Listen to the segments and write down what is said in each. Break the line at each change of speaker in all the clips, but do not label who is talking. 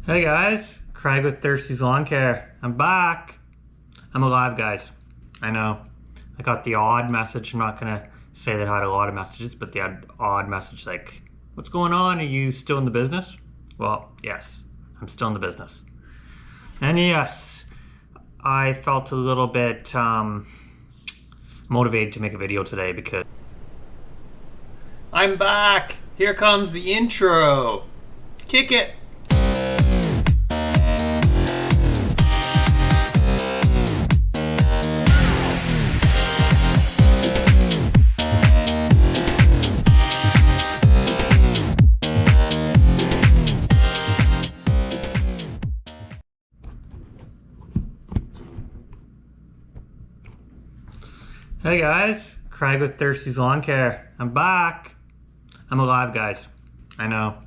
Hey guys, Craig with Thirsty's Lawn Care. I'm back. I'm alive, guys. I know. I got the odd message. I'm not gonna say that I had a lot of messages, but the odd message like, what's going on? Are you still in the business? Well, yes, I'm still in the business. And yes, I felt a little bit motivated to make a video today because I'm back. Here comes the intro. Kick it. Hey guys, Craig with Thirsty's Lawn Care. I'm back. I'm alive, guys. I know.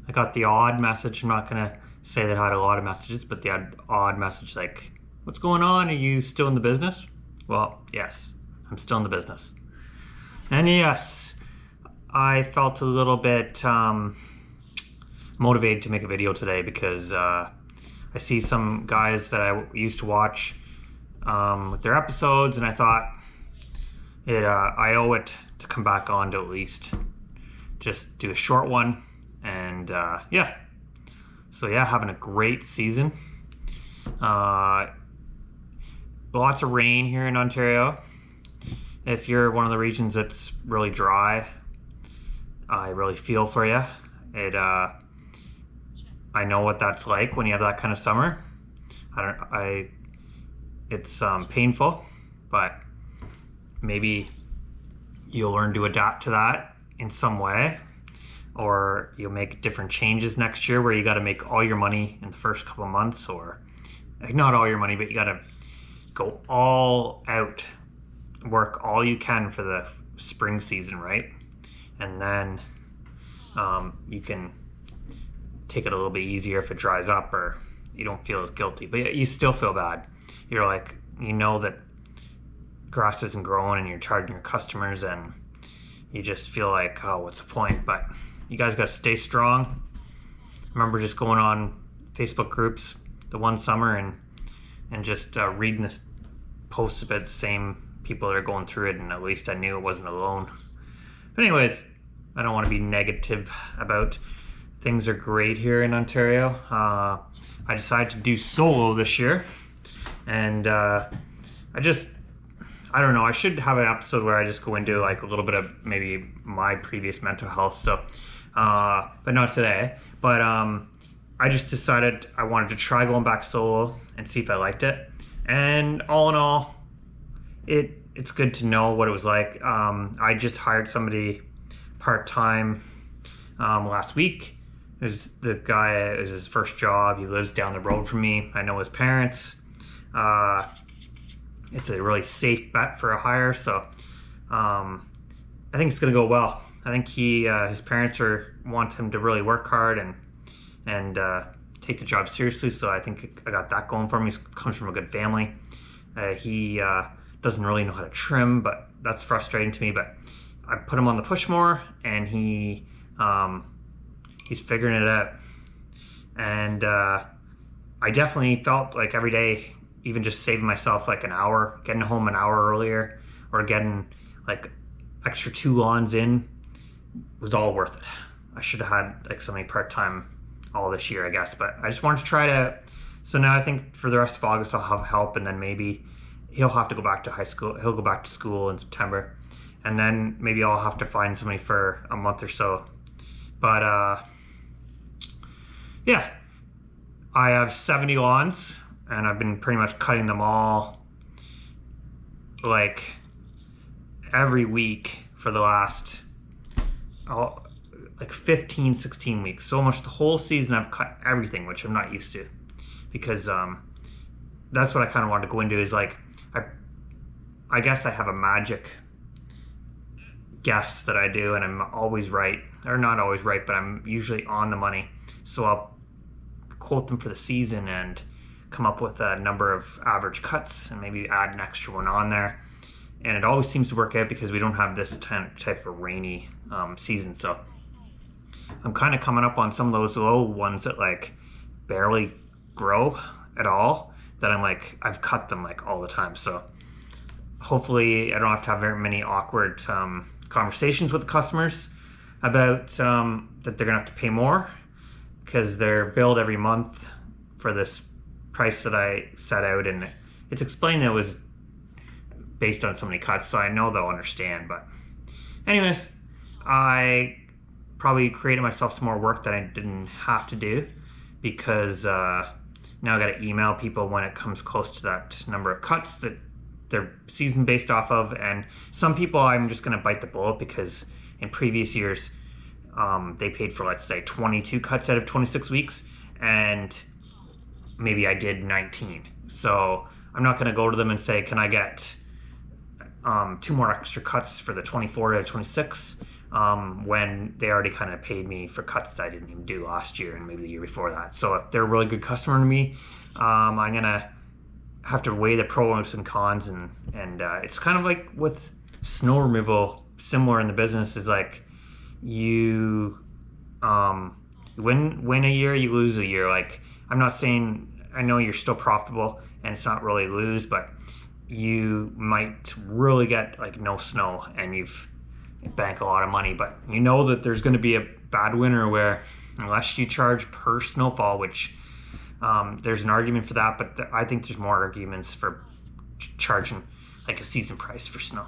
I got the odd message. I'm not gonna say that I had a lot of messages, but the odd message like, what's going on? Are you still in the business? Well, yes, I'm still in the business. And yes, I felt a little bit motivated to make a video today because I see some guys that I used to watch with their episodes, and I thought, I owe it to come back on to at least just do a short one. And yeah, so yeah, having a great season. Lots of rain here in Ontario. If you're one of the regions that's really dry, I really feel for you. I know what that's like when you have that kind of summer. It's painful, but maybe you'll learn to adapt to that in some way, or you'll make different changes next year where you got to make all your money in the first couple of months, or like not all your money, but you got to go all out, work all you can for the spring season, right? And then you can take it a little bit easier if it dries up, or you don't feel as guilty, but you still feel bad. You're like, you know that grass isn't growing and you're charging your customers, and you just feel like, oh, what's the point? But you guys got to stay strong. I remember just going on Facebook groups the one summer and just reading this posts about the same people that are going through it, and at least I knew it wasn't alone. But anyways, I don't want to be negative about things. Are great here in Ontario. I decided to do solo this year, and I don't know, I should have an episode where I just go into like a little bit of maybe my previous mental health, so but not today. But I just decided I wanted to try going back solo and see if I liked it. And all in all, it's good to know what it was like. I just hired somebody part-time last week. It was his first job. He lives down the road from me. I know his parents. It's a really safe bet for a hire, so I think it's gonna go well. I think his parents want him to really work hard and take the job seriously, so I think I got that going for him. He comes from a good family. He doesn't really know how to trim, but that's frustrating to me, but I put him on the push mower, and he's figuring it out. And I definitely felt like every day, even just saving myself like an hour, getting home an hour earlier, or getting like extra 2 lawns in, was all worth it. I should have had like somebody part-time all this year, I guess, but I just wanted to try to. So now I think for the rest of August I'll have help, and then maybe he'll have to go back to high school. He'll go back to school in September, and then maybe I'll have to find somebody for a month or so. But yeah, I have 70 lawns, and I've been pretty much cutting them all like every week for the last like 15, 16 weeks. So much the whole season I've cut everything, which I'm not used to, because that's what I kind of wanted to go into, is like, I guess I have a magic guess that I do, and I'm always right, or not always right, but I'm usually on the money. So I'll quote them for the season and come up with a number of average cuts and maybe add an extra one on there, and it always seems to work out because we don't have this type of rainy season. So I'm kind of coming up on some of those low ones that like barely grow at all, that I'm like, I've cut them like all the time. So hopefully I don't have to have very many awkward conversations with the customers about that they're gonna have to pay more, because they're billed every month for this price that I set out, and it's explained that it was based on so many cuts, so I know they'll understand. But anyways, I probably created myself some more work that I didn't have to do, because now I gotta email people when it comes close to that number of cuts that they're season based off of. And some people I'm just gonna bite the bullet, because in previous years they paid for, let's say, 22 cuts out of 26 weeks, and maybe I did 19. So I'm not gonna go to them and say, can I get 2 more extra cuts for the 24 out of 26, when they already kind of paid me for cuts that I didn't even do last year and maybe the year before that. So if they're a really good customer to me, I'm gonna have to weigh the pros and cons, and it's kind of like with snow removal, similar in the business, is like you win a year, you lose a year. Like, I'm not saying, I know you're still profitable and it's not really lose, but you might really get like no snow and you've bank a lot of money, but you know that there's going to be a bad winter where, unless you charge per snowfall, which there's an argument for that, but I think there's more arguments for charging like a season price for snow.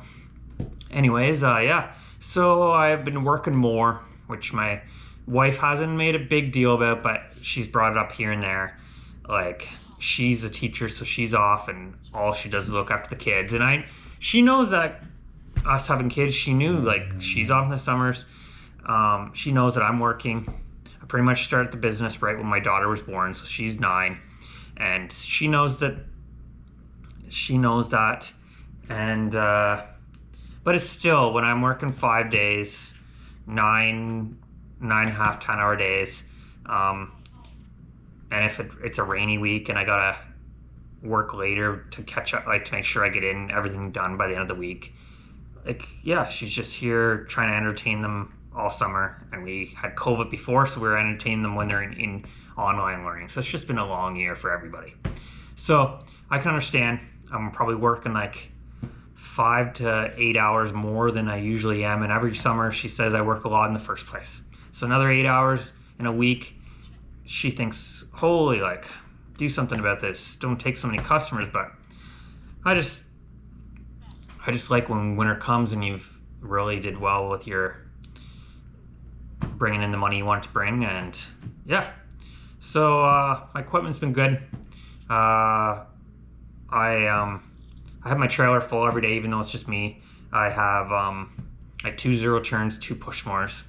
Anyways, yeah, so I've been working more, which my wife hasn't made a big deal about, but she's brought it up here and there. Like, she's a teacher, so she's off, and all she does is look after the kids. And she knows that us having kids, she knew, like, she's off in the summers. She knows that I'm working. I pretty much started the business right when my daughter was born, so she's 9, and she knows that. And but it's still, when I'm working 5 days, 9.5, 10-hour days, and if it's a rainy week and I gotta work later to catch up, like to make sure I get in everything done by the end of the week, like, yeah, she's just here trying to entertain them all summer. And we had COVID before, so we were entertaining them when they're in online learning. So it's just been a long year for everybody. So I can understand. I'm probably working like 5 to 8 hours more than I usually am, and every summer she says I work a lot in the first place. So another 8 hours in a week, she thinks, holy, like, do something about this. Don't take so many customers. But I just like when winter comes and you've really did well with your bringing in the money you want to bring. And yeah, so my equipment's been good. I have my trailer full every day, even though it's just me. I have like 2 zero turns, 2 push mowers,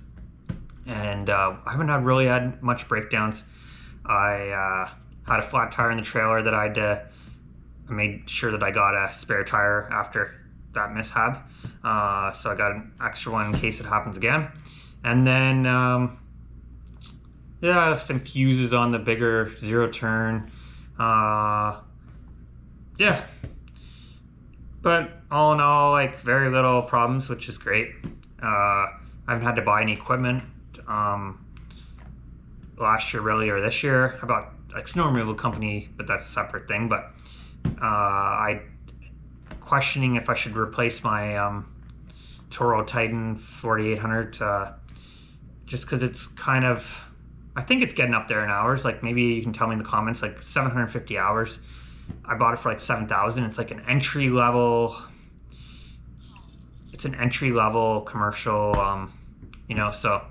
and I haven't really had much breakdowns. I had a flat tire in the trailer that I made sure that I got a spare tire after that mishap, so I got an extra one in case it happens again. And then yeah, some fuses on the bigger zero turn. Yeah, but all in all, like, very little problems, which is great. I haven't had to buy any equipment last year, really, or this year. I bought like snow removal company, but that's a separate thing. But I questioning if I should replace my Toro Titan 4800, just because it's kind of, I think it's getting up there in hours. Like, maybe you can tell me in the comments, like 750 hours. I bought it for like 7,000. It's like an entry level. It's an entry level commercial, you know. So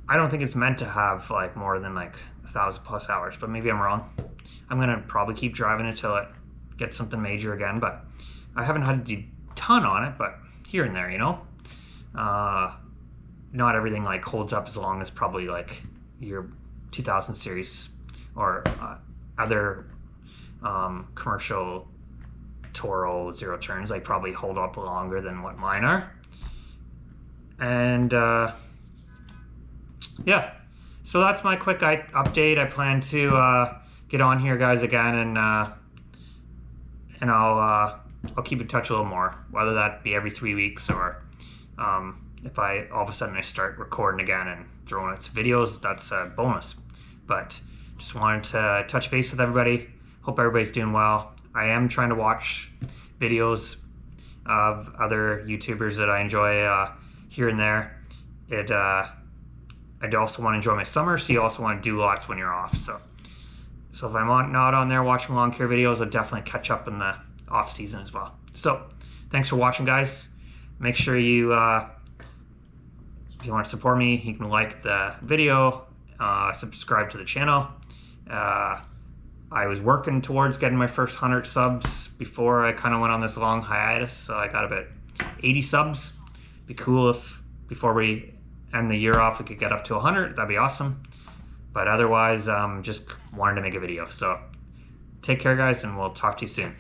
I don't think it's meant to have like more than like 1,000+ hours. But maybe I'm wrong. I'm gonna probably keep driving it till it gets something major again. But I haven't had a ton on it, but here and there, you know. Not everything like holds up as long as probably like your 2000 series or other commercial Toro zero turns. Like, probably hold up longer than what mine are. And yeah, so that's my quick update. I plan to get on here, guys, again, and I'll keep in touch a little more, whether that be every 3 weeks or if I all of a sudden I start recording again and throwing out some videos, that's a bonus. But just wanted to touch base with everybody. Hope everybody's doing well. I am trying to watch videos of other YouTubers that I enjoy here and there. I also want to enjoy my summer, so you also want to do lots when you're off. So if I'm not on there watching lawn care videos, I'll definitely catch up in the off season as well. So thanks for watching, guys. Make sure you, if you want to support me, you can like the video, subscribe to the channel. I was working towards getting my first 100 subs before I kind of went on this long hiatus, so I got about 80 subs. Be cool if before we end the year off we could get up to 100. That'd be awesome. But otherwise, just wanted to make a video. So take care, guys, and we'll talk to you soon.